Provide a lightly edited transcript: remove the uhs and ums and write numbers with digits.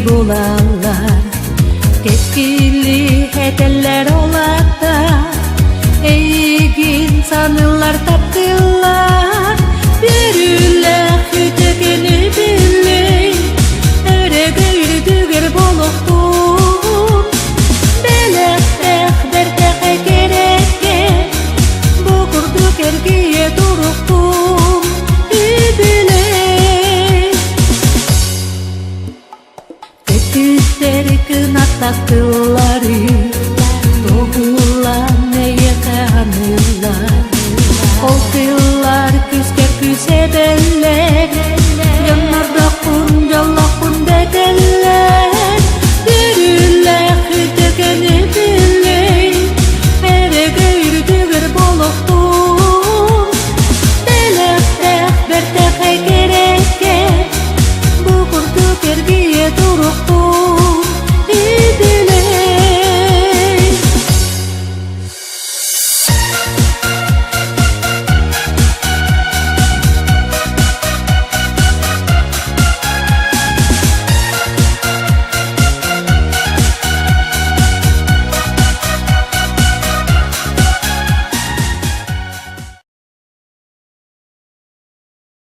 bulallar. Tepkili heteller olakta, eygin sanırlar taptılar. Berüller hütekeni biley, öregeyri düger boluktum. Belek berteğe gerekke, bu kurduk ergiye duruktum. Biley Tekizleri kınat taktıları, doğulan neye kanırlar. Oldular küsker küse beller, yanlar